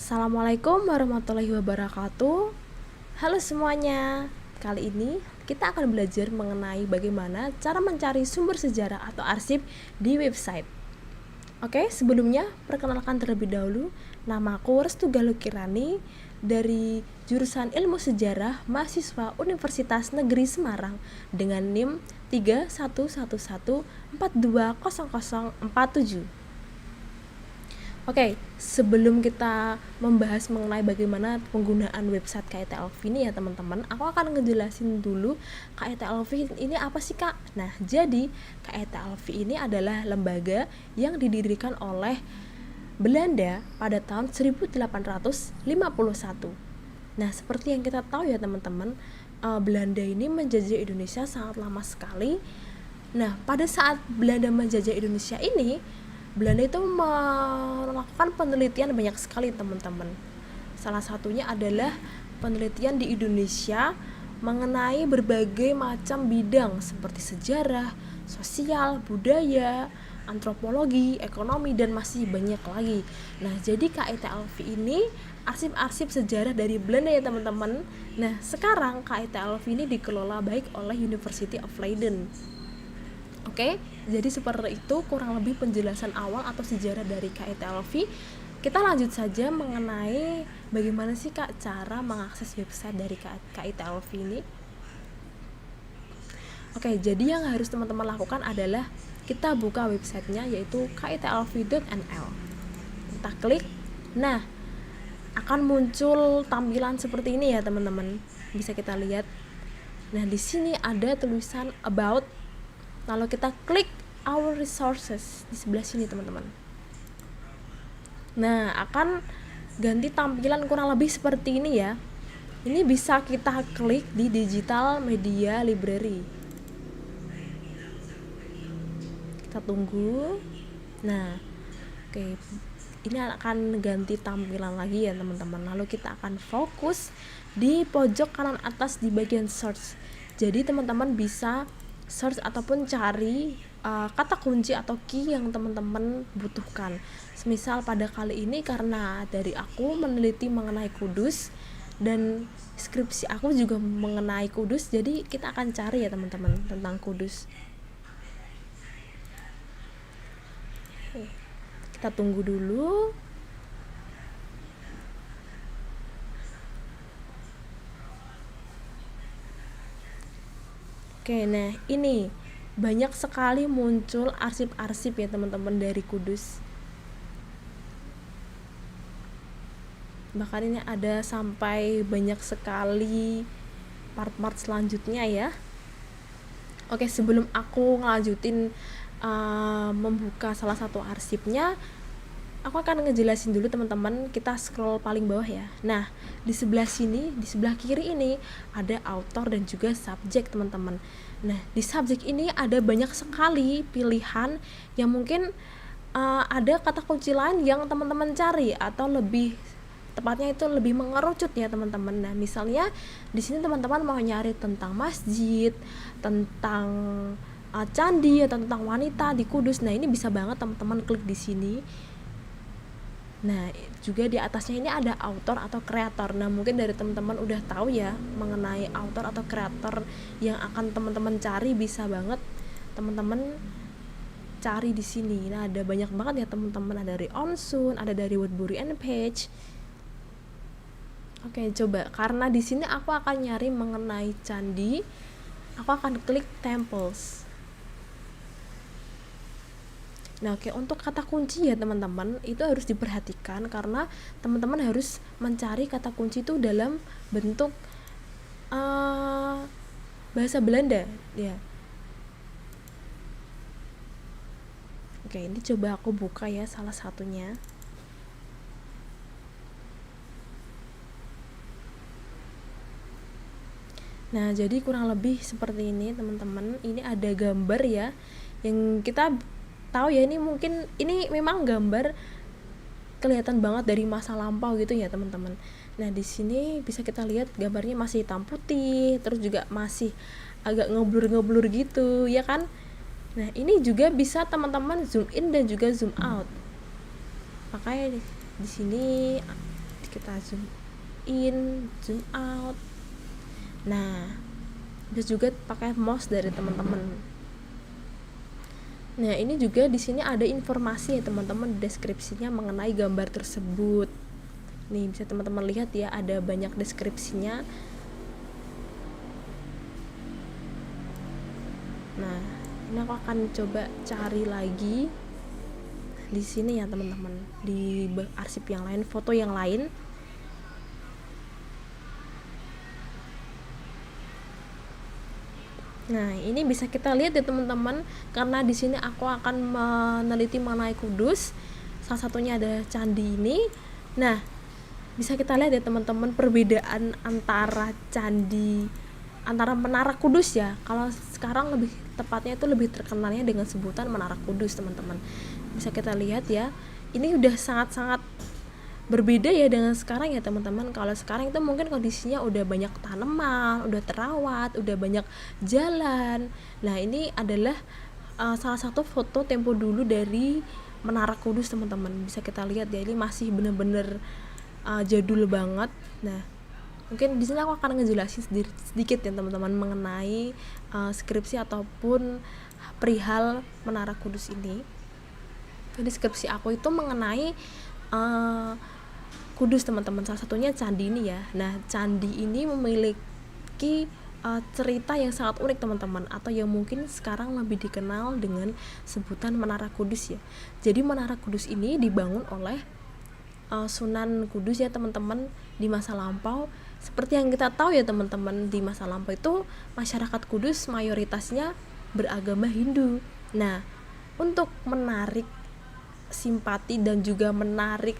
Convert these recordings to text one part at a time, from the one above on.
Assalamualaikum warahmatullahi wabarakatuh. Halo semuanya. Kali ini kita akan belajar mengenai bagaimana cara mencari sumber sejarah atau arsip di website. Oke, sebelumnya perkenalkan terlebih dahulu. Namaku Restu Galuh Kirani dari jurusan Ilmu Sejarah mahasiswa Universitas Negeri Semarang dengan NIM 3111420047. Oke, sebelum kita membahas mengenai bagaimana penggunaan website KIT-Alfi ini ya teman-teman, aku akan ngejelasin dulu KIT-Alfi ini apa sih Kak? Nah, jadi KIT-Alfi ini adalah lembaga yang didirikan oleh Belanda pada tahun 1851. Nah, seperti yang kita tahu ya teman-teman, Belanda ini menjajah Indonesia sangat lama sekali. Nah, pada saat Belanda menjajah Indonesia ini, Belanda itu melakukan penelitian banyak sekali teman-teman. Salah satunya adalah penelitian di Indonesia mengenai berbagai macam bidang seperti sejarah, sosial, budaya, antropologi, ekonomi, dan masih banyak lagi. Nah, jadi KIT-Alfi ini arsip-arsip sejarah dari Belanda ya teman-teman. Nah, sekarang KIT-Alfi ini dikelola baik oleh University of Leiden. Oke, jadi seperti itu kurang lebih penjelasan awal atau sejarah dari KIT-Alfi. Kita lanjut saja mengenai bagaimana sih Kak cara mengakses website dari KIT-Alfi ini. Oke, jadi yang harus teman-teman lakukan adalah kita buka websitenya yaitu kitalfi.nl. Kita klik, nah akan muncul tampilan seperti ini ya teman-teman. Bisa kita lihat. Nah, di sini ada tulisan about. Lalu kita klik our resources di sebelah sini teman-teman. Nah, akan ganti tampilan kurang lebih seperti ini ya. Ini bisa kita klik di digital media library. Kita tunggu. Nah, oke. Ini akan ganti tampilan lagi ya teman-teman. Lalu kita akan fokus di pojok kanan atas di bagian search. Jadi teman-teman bisa search ataupun cari kata kunci atau key yang teman-teman butuhkan. Semisal pada kali ini karena dari aku meneliti mengenai Kudus dan skripsi aku juga mengenai Kudus, jadi kita akan cari ya teman-teman tentang Kudus. Kita tunggu dulu. Oke, nah ini banyak sekali muncul arsip-arsip ya teman-teman dari Kudus. Bahkan ini ada sampai banyak sekali part-part selanjutnya ya. Oke, sebelum aku ngelanjutin membuka salah satu arsipnya, aku akan ngejelasin dulu teman-teman. Kita scroll paling bawah ya. Nah, di sebelah sini, di sebelah kiri ini ada author dan juga subjek teman-teman. Nah, di subjek ini ada banyak sekali pilihan yang mungkin ada kata kunci lain yang teman-teman cari atau lebih tepatnya itu lebih mengerucut ya teman-teman. Nah, misalnya di sini teman-teman mau nyari tentang masjid, tentang candi atau tentang wanita di Kudus. Nah, ini bisa banget teman-teman klik di sini. Nah, juga di atasnya ini ada author atau kreator. Nah, mungkin dari teman-teman udah tahu ya mengenai author atau kreator yang akan teman-teman cari, bisa banget teman-teman cari di sini. Nah, ada banyak banget ya teman-teman, ada dari Onsun, ada dari Woodbury and Page. Oke, coba karena di sini aku akan nyari mengenai candi, aku akan klik temples. Nah, oke, untuk kata kunci ya teman-teman itu harus diperhatikan karena teman-teman harus mencari kata kunci itu dalam bentuk bahasa Belanda ya. Oke, ini coba aku buka ya salah satunya. Nah, jadi kurang lebih seperti ini teman-teman. Ini ada gambar ya yang kita tahu ya, ini mungkin ini memang gambar kelihatan banget dari masa lampau gitu ya teman-teman. Nah, di sini bisa kita lihat gambarnya masih hitam putih, terus juga masih agak ngeblur-ngeblur gitu ya kan. Nah, ini juga bisa teman-teman zoom in dan juga zoom out. Makanya di sini kita zoom in, zoom out. Nah, bisa juga pakai mouse dari teman-teman. Nah, ini juga di sini ada informasi ya teman-teman, deskripsinya mengenai gambar tersebut. Nih, bisa teman-teman lihat ya, ada banyak deskripsinya. Nah, ini aku akan coba cari lagi di sini ya teman-teman, di arsip yang lain, foto yang lain. Nah, ini bisa kita lihat ya teman-teman, karena di sini aku akan meneliti mengenai Kudus. Salah satunya ada candi ini. Nah, bisa kita lihat ya teman-teman, perbedaan antara Menara Kudus ya. Kalau sekarang lebih tepatnya itu lebih terkenalnya dengan sebutan Menara Kudus, teman-teman. Bisa kita lihat ya, ini udah sangat-sangat berbeda ya dengan sekarang ya teman-teman. Kalau sekarang itu mungkin kondisinya udah banyak tanaman, udah terawat, udah banyak jalan. Nah, ini adalah salah satu foto tempo dulu dari Menara Kudus, teman-teman. Bisa kita lihat ya, ini masih bener-bener jadul banget. Nah, mungkin di sini aku akan ngejelasin sedikit ya teman-teman mengenai skripsi ataupun perihal Menara Kudus ini. Jadi skripsi aku itu mengenai Kudus, teman-teman. Salah satunya candi ini ya. Nah, candi ini memiliki cerita yang sangat unik teman-teman, atau yang mungkin sekarang lebih dikenal dengan sebutan Menara Kudus ya. Jadi Menara Kudus ini dibangun oleh Sunan Kudus ya teman-teman di masa lampau. Seperti yang kita tahu ya teman-teman, di masa lampau itu masyarakat Kudus mayoritasnya beragama Hindu. Nah, untuk menarik simpati dan juga menarik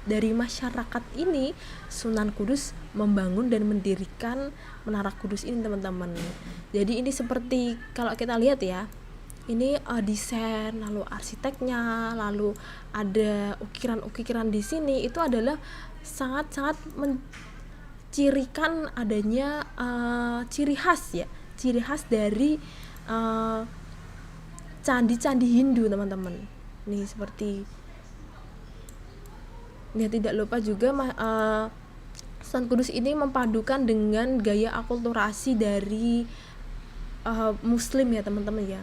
dari masyarakat ini, Sunan Kudus membangun dan mendirikan Menara Kudus ini, teman-teman. Jadi ini seperti kalau kita lihat ya, ini desain, lalu arsiteknya, lalu ada ukiran-ukiran di sini, itu adalah sangat-sangat mencirikan adanya ciri khas dari candi-candi Hindu, teman-teman. Nih seperti ya, tidak lupa juga Sunan Kudus ini mempadukan dengan gaya akulturasi dari Muslim ya teman-teman ya.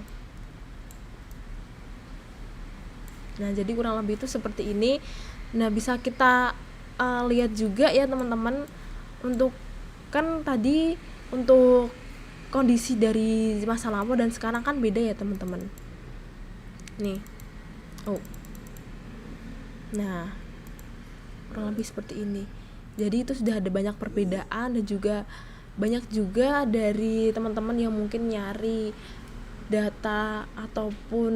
Nah, jadi kurang lebih itu seperti ini. Nah, bisa kita lihat juga ya teman-teman, untuk kan tadi untuk kondisi dari masa lampau dan sekarang kan beda ya teman-teman. Nih. Nah, kurang lebih seperti ini. Jadi itu sudah ada banyak perbedaan, dan juga banyak juga dari teman-teman yang mungkin nyari data ataupun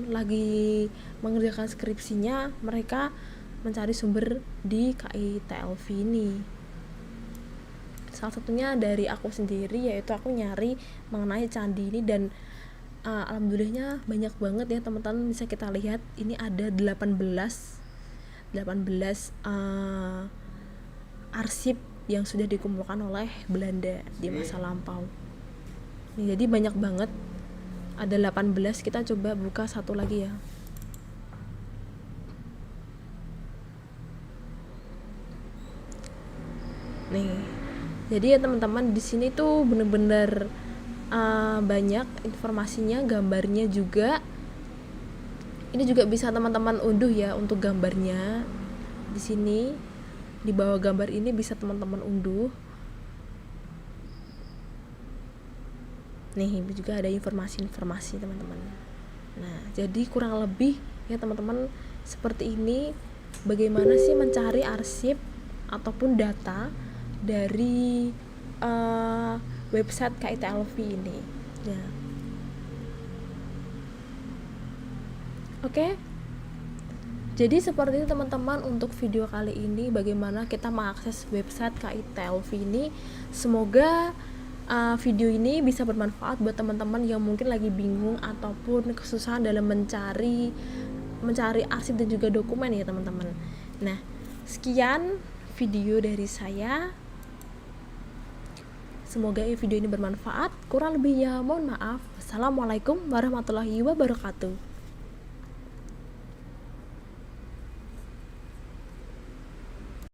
lagi mengerjakan skripsinya, mereka mencari sumber di KITLV ini. Salah satunya dari aku sendiri, yaitu aku nyari mengenai candi ini, dan alhamdulillahnya banyak banget ya teman-teman. Bisa kita lihat ini ada 18 arsip yang sudah dikumpulkan oleh Belanda di masa lampau. Nih, jadi banyak banget, ada 18. Kita coba buka satu lagi ya. Nih, jadi ya teman-teman, di sini tuh bener-bener banyak informasinya, gambarnya juga. Ini juga bisa teman-teman unduh ya untuk gambarnya. Di sini di bawah gambar ini bisa teman-teman unduh. Nih juga ada informasi-informasi teman-teman. Nah, jadi kurang lebih ya teman-teman seperti ini, bagaimana sih mencari arsip ataupun data dari website KITLV ini ya. Oke. Jadi seperti itu teman-teman untuk video kali ini, bagaimana kita mengakses website KITLV ini. Semoga video ini bisa bermanfaat buat teman-teman yang mungkin lagi bingung ataupun kesusahan dalam mencari arsip dan juga dokumen ya teman-teman. Nah, sekian video dari saya. Semoga video ini bermanfaat. Kurang lebihnya mohon maaf. Assalamualaikum warahmatullahi wabarakatuh.